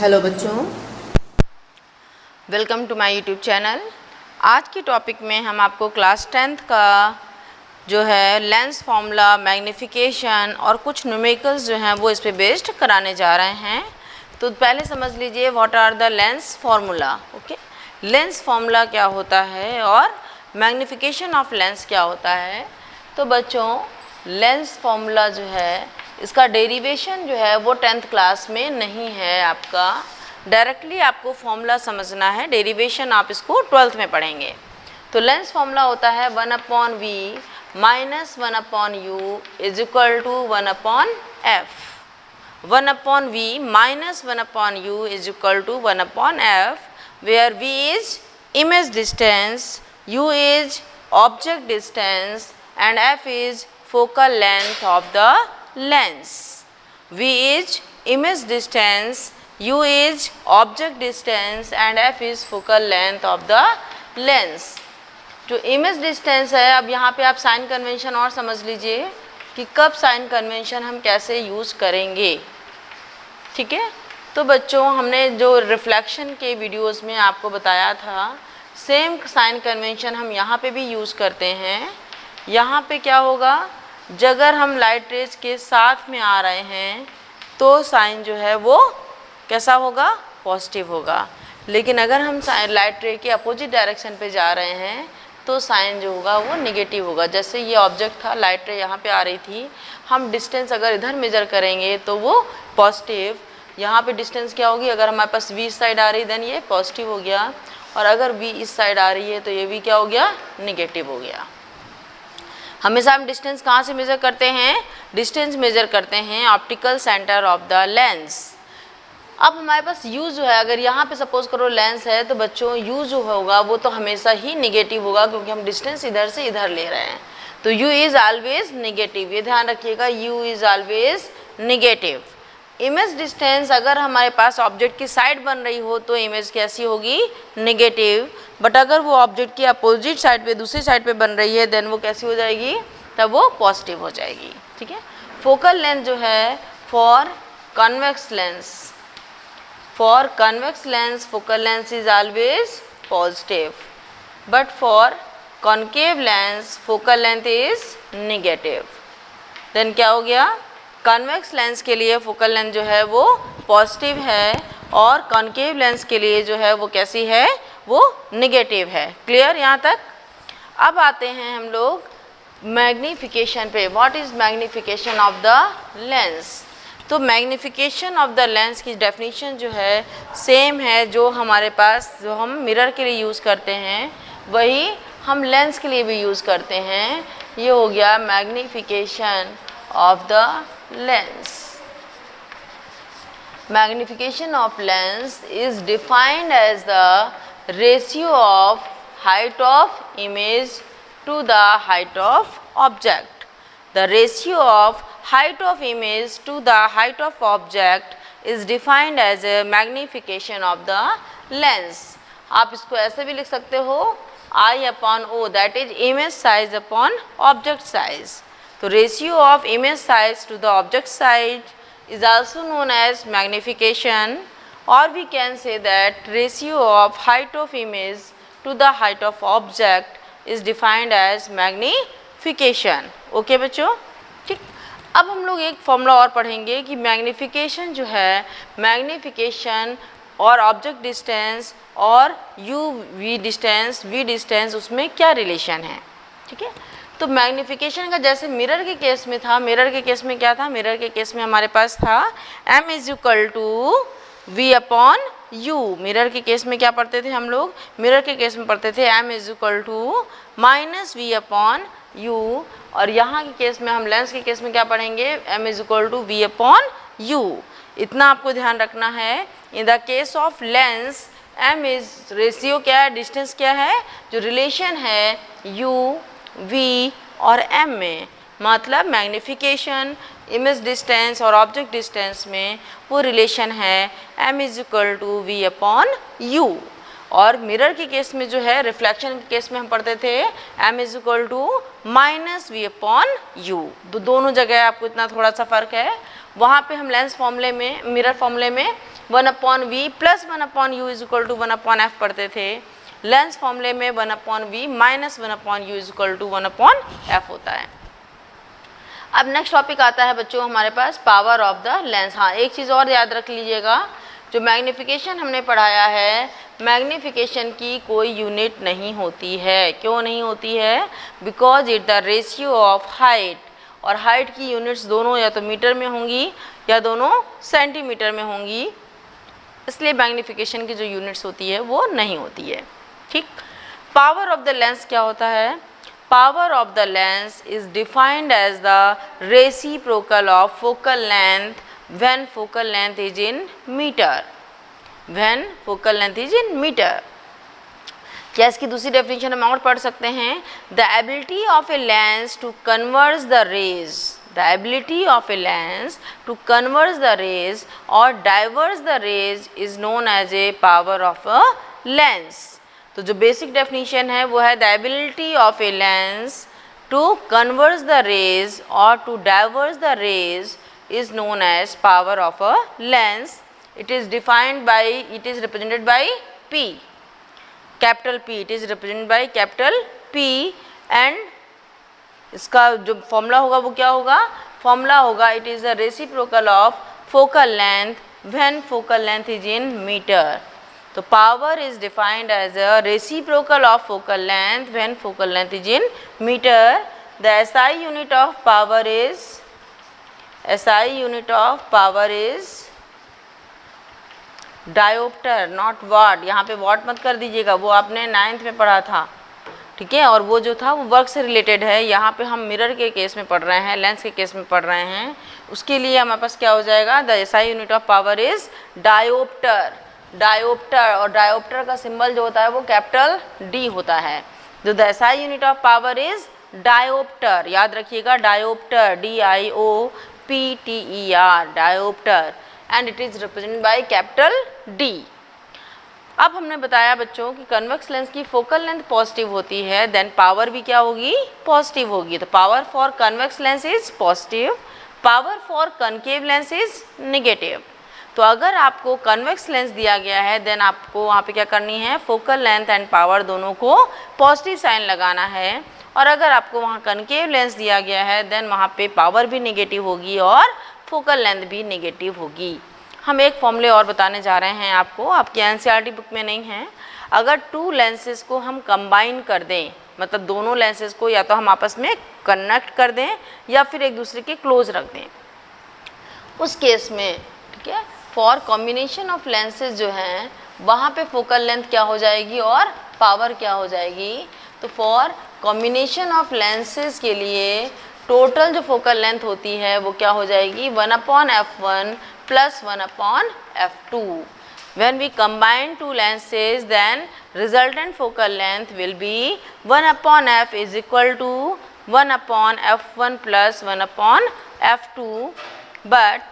Hello बच्चों, welcome to my YouTube channel. आज की टॉपिक में हम आपको क्लास 10th का जो है लेंस फार्मूला, मैग्नीफिकेशन और कुछ न्यूमेरिकल्स जो हैं वो इस पे बेस्ड कराने जा रहे हैं। तो पहले समझ लीजिए what are the lens formula. Okay, lens formula क्या होता है और मैग्नीफिकेशन ऑफ लेंस क्या होता है। तो बच्चों, लेंस फार्मूला जो है इसका डेरिवेशन जो है वो 10th क्लास में नहीं है आपका, डायरेक्टली आपको फॉर्मूला समझना है। डेरिवेशन आप इसको 12th में पढ़ेंगे। तो लेंस फॉर्मूला होता है 1/v minus 1/u is equal to 1/f। 1/v minus 1/u is equal to 1/f, where v is image distance, u is object distance and f is focal length of the lens. v is image distance, u is object distance and f is focal length of the lens. जो image distance है, अब यहाँ पे आप sign convention और समझ लीजिए कि कब साइन कन्वेंशन हम कैसे यूज़ करेंगे। ठीक है, तो बच्चों हमने जो रिफ्लेक्शन के वीडियोस में आपको बताया था, सेम साइन कन्वेंशन हम यहाँ पे भी यूज़ करते हैं। यहाँ पे क्या होगा, अगर हम लाइट रेज के साथ में आ रहे हैं तो साइन जो है वो कैसा होगा, पॉजिटिव होगा। लेकिन अगर हम लाइट रे के अपोजिट डायरेक्शन पे जा रहे हैं तो साइन जो होगा वो नेगेटिव होगा। जैसे ये ऑब्जेक्ट था, लाइट रे यहाँ पे आ रही थी, हम डिस्टेंस अगर इधर मेजर करेंगे तो वो पॉजिटिव। यहाँ पे डिस्टेंस क्या होगी, अगर हमारे पास v इस साइड आ रही देन ये पॉजिटिव हो गया, और अगर v इस साइड आ रही है तो ये v क्या हो गया, निगेटिव हो गया। हमेशा हम डिस्टेंस कहाँ से मेज़र करते हैं, डिस्टेंस मेज़र करते हैं optical centre of the lens. अब हमारे पास u जो है, अगर यहाँ पे सपोज करो लेंस है तो बच्चों u जो होगा वो तो हमेशा ही निगेटिव होगा, क्योंकि हम डिस्टेंस इधर से इधर ले रहे हैं। तो u इज़ ऑलवेज निगेटिव, ये ध्यान रखिएगा, u is always negative. Image distance अगर हमारे पास ऑब्जेक्ट की साइड बन रही हो तो इमेज कैसी होगी, निगेटिव। बट अगर वो ऑब्जेक्ट की अपोजिट साइड पे, दूसरी साइड पे बन रही है देन वो कैसी हो जाएगी, तब वो पॉजिटिव हो जाएगी। ठीक है, फोकल लेंथ जो है for convex lens, for convex lens focal length is always positive, but for concave lens focal length is negative. Then क्या हो गया, कन्वेक्स लेंस के लिए फोकल लेंथ जो है वो पॉजिटिव है और कॉन्केव लेंस के लिए जो है वो कैसी है, वो निगेटिव है। क्लियर यहाँ तक। अब आते हैं हम लोग मैग्नीफिकेशन पे। What is magnification of the lens. तो मैग्नीफिकेशन ऑफ द लेंस की डेफिनेशन जो है सेम है जो हमारे पास, जो हम मिरर के लिए यूज़ करते हैं वही हम लेंस के लिए भी यूज़ करते हैं। ये हो गया magnification of the lens. Magnification of lens is defined as the ratio of height of image to the height of object. The ratio of height of image to the height of object is defined as a magnification of the lens. आप इसको ऐसे भी लिख सकते हो, I/O, that is image size upon object size. तो ratio of image size to the object size is also known as magnification, और we can say that ratio of height of image to the height of object is defined as magnification. Okay बच्चों, ठीक। अब हम लोग एक formula और पढ़ेंगे कि मैग्नीफिकेशन जो है, मैग्नीफिकेशन और ऑब्जेक्ट डिस्टेंस और v डिस्टेंस उसमें क्या रिलेशन है। ठीक है, तो मैग्नीफिकेशन का जैसे मिरर के केस में था, मिरर के केस में क्या था, मिरर के केस में हमारे पास था m is equal to v/u। Mirror के केस में क्या पढ़ते थे हम लोग, मिरर के केस में पढ़ते थे m is equal to minus v/u, और यहाँ के केस में हम लेंस के केस में क्या पढ़ेंगे, m is equal to v/u। इतना आपको ध्यान रखना है। In the case of lens m is ratio क्या है, डिस्टेंस क्या है, जो रिलेशन है u v और m में, मतलब मैग्नीफिकेशन, इमेज डिस्टेंस और ऑब्जेक्ट डिस्टेंस में वो रिलेशन है m is equal to v/u। और मिरर के केस में जो है, रिफ्लेक्शन के केस में हम पढ़ते थे m is equal to minus v/u। दोनों जगह आपको इतना थोड़ा सा फ़र्क है। वहाँ पे हम लेंस फॉर्मूले में, मिरर फॉर्मूले में 1/v plus 1/u is equal to 1/f पढ़ते थे। लेंस फॉर्मूले में 1/v minus 1/u is equal to 1/f होता है। अब नेक्स्ट टॉपिक आता है बच्चों हमारे पास पावर ऑफ द लेंस। हाँ, एक चीज़ और याद रख लीजिएगा, जो मैग्नीफिकेशन हमने पढ़ाया है, मैग्नीफिकेशन की कोई यूनिट नहीं होती है। क्यों नहीं होती है? Because it the ratio of height, और हाइट की यूनिट्स दोनों या तो मीटर में होंगी या दोनों सेंटीमीटर में होंगी, इसलिए मैग्नीफिकेशन की जो यूनिट्स होती है वो नहीं होती है। ठीक, पावर ऑफ द लेंस क्या होता है? Power of the lens is defined as the reciprocal of focal length when focal length is in meter, when focal length is in meter। क्या इसकी दूसरी डेफिनेशन हम और पढ़ सकते हैं? The ability of a lens to converge the rays, the ability of a lens to converge the rays और diverge the rays is known as a power of a lens. तो जो बेसिक डेफिनेशन है वो है the ability of a lens to converge the rays और to diverge the rays is known as power of a lens. It is defined by, it is represented by P, capital P, it is represented by capital P, and इसका जो formula होगा वो क्या होगा? Formula होगा it is a reciprocal of focal length when focal length is in meter। तो power is defined as a reciprocal of focal length when focal length is in meter। The SI unit of power is, SI unit of power is dioptre not watt. यहाँ पे वाट मत कर दीजिएगा, वो आपने 9th में पढ़ा था, ठीक है, और वो जो था वो वर्क से रिलेटेड है। यहाँ पे हम मिरर के केस में पढ़ रहे हैं, लेंस के केस में पढ़ रहे हैं, उसके लिए हमारे पास क्या हो जाएगा? The SI unit of power is dioptre. Dioptre, और डायोप्टर का सिंबल जो होता है वो कैपिटल D होता है। जो the SI unit of power is dioptre, याद रखिएगा, dioptre, DIOPTER, dioptre, and it is represented by capital D। अब हमने बताया बच्चों कि कन्वेक्स लेंस की फोकल लेंथ पॉजिटिव होती है, देन पावर भी क्या होगी? पॉजिटिव होगी। तो power for convex lens is positive, power for concave lens is negative. तो अगर आपको कन्वेक्स लेंस दिया गया है, देन आपको वहाँ पे क्या करनी है? फोकल लेंथ एंड पावर दोनों को पॉजिटिव साइन लगाना है। और अगर आपको वहाँ कनकेव लेंस दिया गया है, देन वहाँ पे पावर भी नेगेटिव होगी और फोकल लेंथ भी नेगेटिव होगी। हम एक फॉर्मूले और बताने जा रहे हैं आपको, आपकी NCERT बुक में नहीं है। अगर टू लेंसेज को हम कंबाइन कर दें, मतलब दोनों लेंसेज को या तो हम आपस में कनेक्ट कर दें या फिर एक दूसरे के क्लोज रख दें, उस केस में, ठीक है, फॉर कॉम्बिनेशन ऑफ लेंसेज जो हैं वहाँ पे फोकल लेंथ क्या हो जाएगी और पावर क्या हो जाएगी? तो फॉर कॉम्बिनेशन ऑफ लेंसेज के लिए टोटल जो फोकल लेंथ होती है वो क्या हो जाएगी? 1/f1 plus 1/f2। When we combine two lenses, then resultant focal length will be 1/f is equal to 1/f1 plus 1/f2। But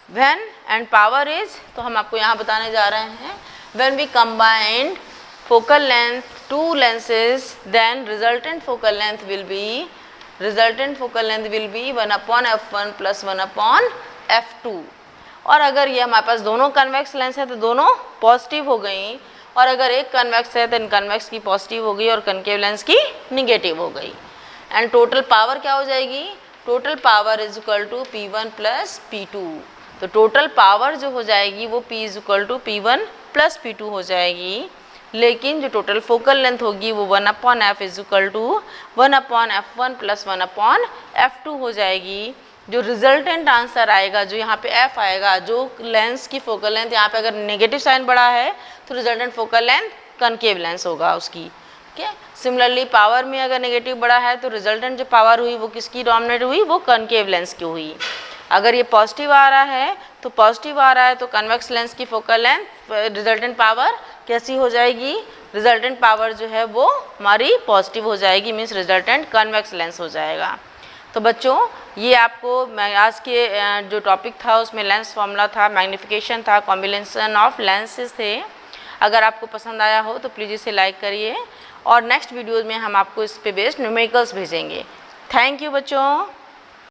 when and power is, तो हम आपको यहाँ बताने जा रहे हैं, when we combined focal length two lenses, then resultant focal length will be 1/f1 plus 1/f2। और अगर ये हमारे पास दोनों कन्वेक्स लेंस है तो दोनों पॉजिटिव हो गई, और अगर एक कन्वेक्स है तो इनकन्वेक्स की पॉजिटिव हो गई और कनकेव लेंस की निगेटिव हो गई। एंड टोटल पावर क्या हो जाएगी? Total power is equal to P1 plus P2। तो टोटल पावर जो हो जाएगी वो P is equal to P1 plus P2 हो जाएगी, लेकिन जो टोटल फोकल लेंथ होगी वो 1/f is equal to 1/f1 plus 1/f2 हो जाएगी। जो रिजल्टेंट आंसर आएगा, जो यहाँ पे f आएगा, जो लेंस की फोकल लेंथ यहाँ पे अगर नेगेटिव साइन बढ़ा है तो resultant focal length concave lens होगा उसकी, ठीक है। सिमिलरली पावर में अगर नेगेटिव बढ़ा है तो रिजल्टेंट जो पावर हुई वो किसकी डोमिनेट हुई? वो कनकेव लेंस की हुई। अगर ये पॉजिटिव आ रहा है तो पॉजिटिव आ रहा है तो कन्वेक्स लेंस की फोकल लेंथ रिजल्टेंट पावर कैसी हो जाएगी? रिजल्टेंट पावर जो है वो हमारी पॉजिटिव हो जाएगी, मीन्स रिजल्टेंट कन्वेक्स लेंस हो जाएगा। तो बच्चों ये आपको आज के जो टॉपिक था उसमें लेंस फॉर्मूला था, मैग्नीफिकेशन था, कॉम्बिनेशन ऑफ लेंसेज थे। अगर आपको पसंद आया हो तो प्लीज़ इसे लाइक करिए, और नेक्स्ट वीडियोज़ में हम आपको इस पे बेस्ड न्यूमेरिकल्स भेजेंगे। थैंक यू बच्चों।